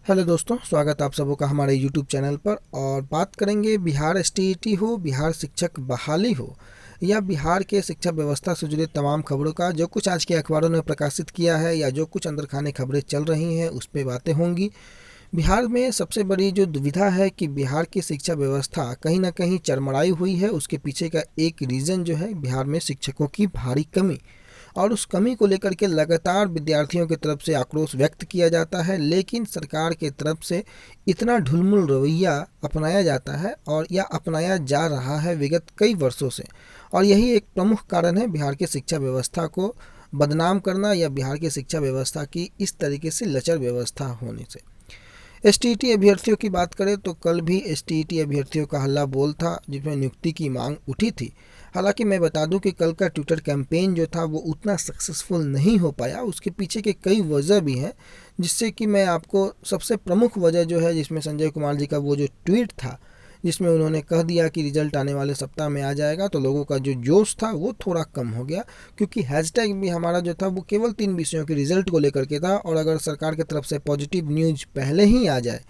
Hello दोस्तों, स्वागत आप सबों का हमारे यूट्यूब चैनल पर। और बात करेंगे बिहार एसटीईटी हो, बिहार शिक्षक बहाली हो या बिहार के शिक्षा व्यवस्था से जुड़े तमाम खबरों का। जो कुछ आज के अखबारों ने प्रकाशित किया है या जो कुछ अंदर खाने खबरें चल रही हैं उस पर बातें होंगी। बिहार में सबसे बड़ी जो दुविधा है कि बिहार की शिक्षा व्यवस्था कहीं ना कहीं चरमराई हुई है। उसके पीछे का एक रीज़न जो है बिहार में शिक्षकों की भारी कमी, और उस कमी को लेकर के लगातार विद्यार्थियों की तरफ से आक्रोश व्यक्त किया जाता है। लेकिन सरकार की तरफ से इतना ढुलमुल रवैया अपनाया जाता है और या अपनाया जा रहा है विगत कई वर्षों से। और यही एक प्रमुख कारण है बिहार की शिक्षा व्यवस्था को बदनाम करना या बिहार की शिक्षा व्यवस्था की इस तरीके से लचर व्यवस्था होने से। एसटीईटी अभ्यर्थियों की बात करें तो कल भी एसटीईटी अभ्यर्थियों का हल्ला बोल था, जिसमें नियुक्ति की मांग उठी थी। हालांकि मैं बता दूं कि कल का ट्विटर कैंपेन जो था वो उतना सक्सेसफुल नहीं हो पाया। उसके पीछे के कई वजह भी हैं, जिससे कि मैं आपको सबसे प्रमुख वजह जो है, जिसमें संजय कुमार जी का वो जो ट्वीट था जिसमें उन्होंने कह दिया कि रिजल्ट आने वाले सप्ताह में आ जाएगा, तो लोगों का जो जोश था वो थोड़ा कम हो गया। क्योंकि हैशटैग भी हमारा जो था वो केवल 3 विषयों के रिजल्ट को लेकर के था, और अगर सरकार की तरफ से पॉजिटिव न्यूज पहले ही आ जाए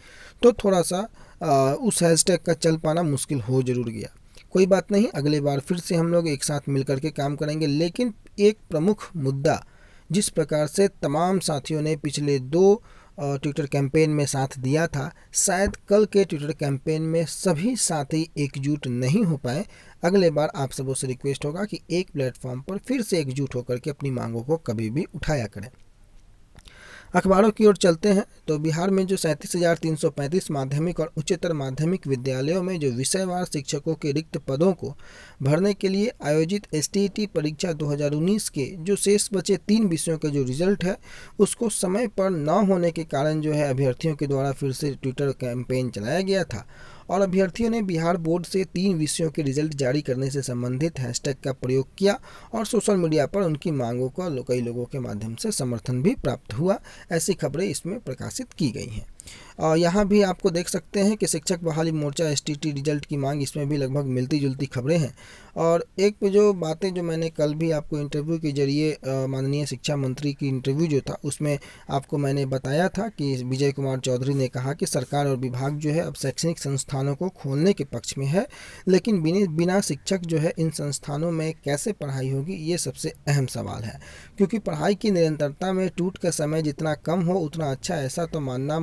तो थोड़ा सा उस हैशटैग का चल पाना मुश्किल हो जरूर गया। कोई बात नहीं, अगले बार फिर से हम लोग एक साथ मिलकर के काम करेंगे। लेकिन एक प्रमुख मुद्दा, जिस प्रकार से तमाम साथियों ने पिछले 2 ट्विटर कैंपेन में साथ दिया था, शायद कल के ट्विटर कैंपेन में सभी साथी एकजुट नहीं हो पाए। अगले बार आप सबों से रिक्वेस्ट होगा कि एक प्लेटफॉर्म पर फिर से एकजुट होकर के अपनी मांगों को कभी भी उठाया करें। अखबारों की ओर चलते हैं तो बिहार में जो 37,335 माध्यमिक और उच्चतर माध्यमिक विद्यालयों में जो विषयवार शिक्षकों के रिक्त पदों को भरने के लिए आयोजित एसटीईटी परीक्षा 2019 के जो शेष बचे 3 विषयों के जो रिजल्ट है उसको समय पर न होने के कारण जो है अभ्यर्थियों के द्वारा फिर से ट्विटर कैंपेन चलाया गया था। और अभ्यर्थियों ने बिहार बोर्ड से 3 विषयों के रिजल्ट जारी करने से संबंधित हैशटैग का प्रयोग किया और सोशल मीडिया पर उनकी मांगों का कई लोगों के माध्यम से समर्थन भी प्राप्त हुआ। ऐसी खबरें इसमें प्रकाशित की गई हैं। और यहाँ भी आपको देख सकते हैं कि शिक्षक बहाली मोर्चा एसटीईटी रिजल्ट की मांग, इसमें भी लगभग मिलती जुलती खबरें हैं। और एक जो बातें जो मैंने कल भी आपको इंटरव्यू के जरिए माननीय शिक्षा मंत्री की इंटरव्यू जो था उसमें आपको मैंने बताया था कि विजय कुमार चौधरी ने कहा कि सरकार और विभाग जो है अब शैक्षणिक संस्थानों को खोलने के पक्ष में है, लेकिन बिना शिक्षक जो है इन संस्थानों में कैसे पढ़ाई होगी, ये सबसे अहम सवाल है। क्योंकि पढ़ाई की निरंतरता में टूट का समय जितना कम हो उतना अच्छा, ऐसा तो मानना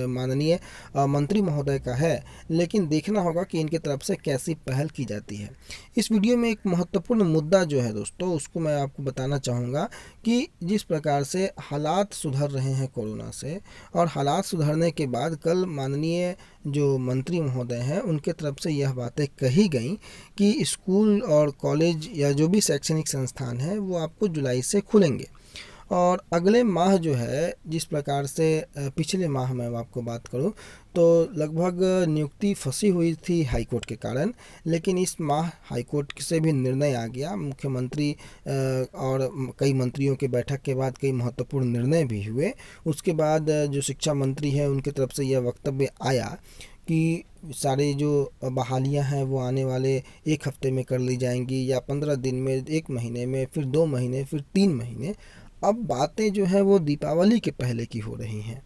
माननीय मंत्री महोदय का है। लेकिन देखना होगा कि इनकी तरफ से कैसी पहल की जाती है। इस वीडियो में एक महत्वपूर्ण मुद्दा जो है दोस्तों, उसको मैं आपको बताना चाहूँगा कि जिस प्रकार से हालात सुधर रहे हैं कोरोना से, और हालात सुधरने के बाद कल माननीय जो मंत्री महोदय हैं उनके तरफ से यह बातें कही गई कि स्कूल और कॉलेज या जो भी शैक्षणिक संस्थान है वो आपको जुलाई से खुलेंगे। और अगले माह जो है, जिस प्रकार से पिछले माह मैं आपको बात करूं तो लगभग नियुक्ति फंसी हुई थी हाईकोर्ट के कारण, लेकिन इस माह हाईकोर्ट से भी निर्णय आ गया। मुख्यमंत्री और कई मंत्रियों के बैठक के बाद कई महत्वपूर्ण निर्णय भी हुए। उसके बाद जो शिक्षा मंत्री हैं उनकी तरफ से यह वक्तव्य आया कि सारे जो बहालियां हैं वो आने वाले 1 हफ्ते में कर ली जाएंगी, या 15 दिन में, 1 महीने में, फिर 2 महीने, फिर 3 महीने। अब बातें जो हैं वो दीपावली के पहले की हो रही हैं।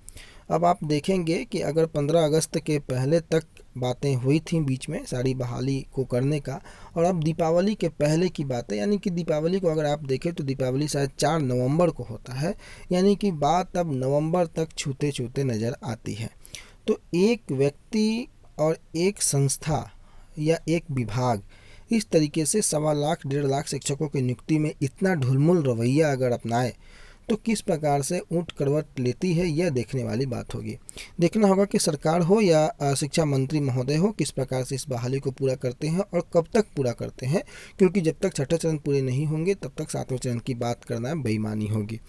अब आप देखेंगे कि अगर 15 अगस्त के पहले तक बातें हुई थी बीच में सारी बहाली को करने का, और अब दीपावली के पहले की बातें, यानी कि दीपावली को अगर आप देखें तो दीपावली शायद 4 नवंबर को होता है, यानी कि बात अब नवंबर तक छूते छूते नज़र आती है। तो एक व्यक्ति और एक संस्था या एक विभाग इस तरीके से 1.25 लाख 1.5 लाख शिक्षकों की नियुक्ति में इतना ढुलमुल रवैया अगर अपनाए तो किस प्रकार से ऊँट करवट लेती है, यह देखने वाली बात होगी। देखना होगा कि सरकार हो या शिक्षा मंत्री महोदय हो किस प्रकार से इस बहाली को पूरा करते हैं और कब तक पूरा करते हैं, क्योंकि जब तक 6ठे चरण पूरे नहीं होंगे तब तक 7वें चरण की बात करना बेईमानी होगी।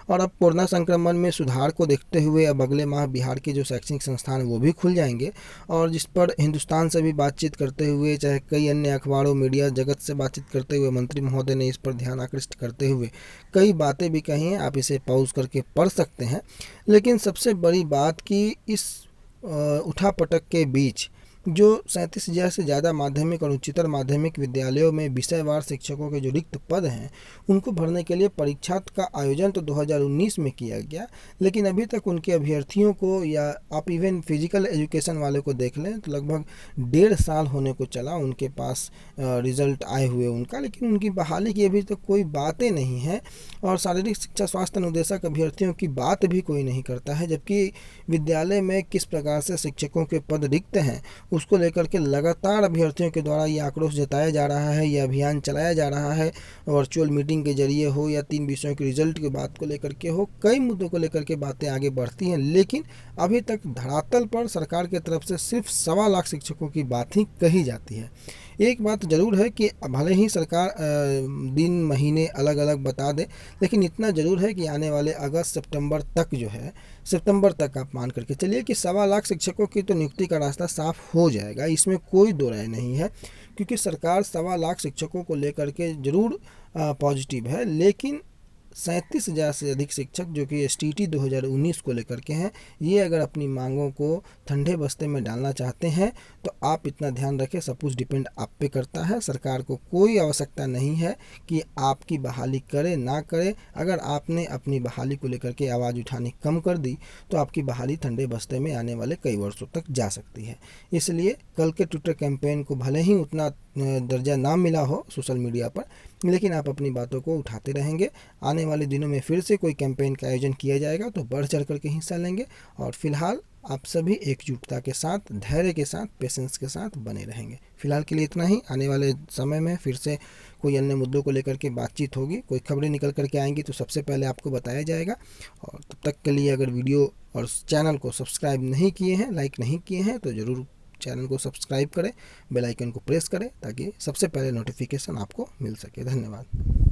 और अब कोरोना संक्रमण में सुधार को देखते हुए अब अगले माह बिहार के जो शैक्षणिक संस्थान वो भी खुल जाएंगे, और जिस पर हिंदुस्तान से भी बातचीत करते हुए, चाहे कई अन्य अखबारों मीडिया जगत से बातचीत करते हुए, मंत्री महोदय ने इस पर ध्यान आकृष्ट करते हुए कई बातें भी कही हैं। आप इसे पॉज करके पढ़ सकते हैं। लेकिन सबसे बड़ी बात कि इस उठापटक के बीच जो 37,000 से ज़्यादा माध्यमिक और उच्चतर माध्यमिक विद्यालयों में विषयवार शिक्षकों के जो रिक्त पद हैं उनको भरने के लिए परीक्षा का आयोजन तो 2019 में किया गया, लेकिन अभी तक उनके अभ्यर्थियों को, या आप इवन फिजिकल एजुकेशन वाले को देख लें तो लगभग 1.5 साल होने को चला उनके पास रिजल्ट आए हुए उनका, लेकिन उनकी बहाली की अभी तक कोई बातें नहीं हैं। और शारीरिक शिक्षा स्वास्थ्य अनुदेशक अभ्यर्थियों की बात भी कोई नहीं करता है, जबकि विद्यालय में किस प्रकार से शिक्षकों के पद रिक्त हैं उसको लेकर के लगातार अभ्यर्थियों के द्वारा ये आक्रोश जताया जा रहा है, ये अभियान चलाया जा रहा है। वर्चुअल मीटिंग के जरिए हो या 3 विषयों के रिजल्ट की बात को लेकर के हो, कई मुद्दों को लेकर के बातें आगे बढ़ती हैं, लेकिन अभी तक धरातल पर सरकार की तरफ से सिर्फ 1.25 लाख शिक्षकों की बात ही कही जाती है। एक बात ज़रूर है कि भले ही सरकार दिन महीने अलग अलग बता दे, लेकिन इतना ज़रूर है कि आने वाले अगस्त सितंबर तक जो है, सितंबर तक आप मान करके चलिए कि 1.25 लाख शिक्षकों की तो नियुक्ति का रास्ता साफ हो जाएगा, इसमें कोई दो राय नहीं है। क्योंकि सरकार 1.25 लाख शिक्षकों को लेकर के ज़रूर पॉजिटिव है, लेकिन 37,000 से अधिक शिक्षक जो कि STT 2019 को लेकर के हैं, ये अगर अपनी मांगों को ठंडे बस्ते में डालना चाहते हैं तो आप इतना ध्यान रखें, सब कुछ डिपेंड आप पे करता है। सरकार को कोई आवश्यकता नहीं है कि आपकी बहाली करे ना करे। अगर आपने अपनी बहाली को लेकर के आवाज़ उठानी कम कर दी तो आपकी बहाली ठंडे बस्ते में आने वाले कई वर्षों तक जा सकती है। इसलिए कल के ट्विटर कैंपेन को भले ही उतना दर्जा ना मिला हो सोशल मीडिया पर, लेकिन आप अपनी बातों को उठाते रहेंगे। आने वाले दिनों में फिर से कोई कैंपेन का आयोजन किया जाएगा तो बढ़ चढ़ करके हिस्सा लेंगे। और फिलहाल आप सभी एकजुटता के साथ, धैर्य के साथ, पेशेंस के साथ बने रहेंगे। फिलहाल के लिए इतना ही। आने वाले समय में फिर से कोई अन्य मुद्दों को लेकर के बातचीत होगी, कोई खबरें निकल करके आएंगी तो सबसे पहले आपको बताया जाएगा। और तब तक के लिए अगर वीडियो और चैनल को सब्सक्राइब नहीं किए हैं, लाइक नहीं किए हैं, तो ज़रूर चैनल को सब्सक्राइब करें, बेल आइकन को प्रेस करें ताकि सबसे पहले नोटिफिकेशन आपको मिल सके। धन्यवाद।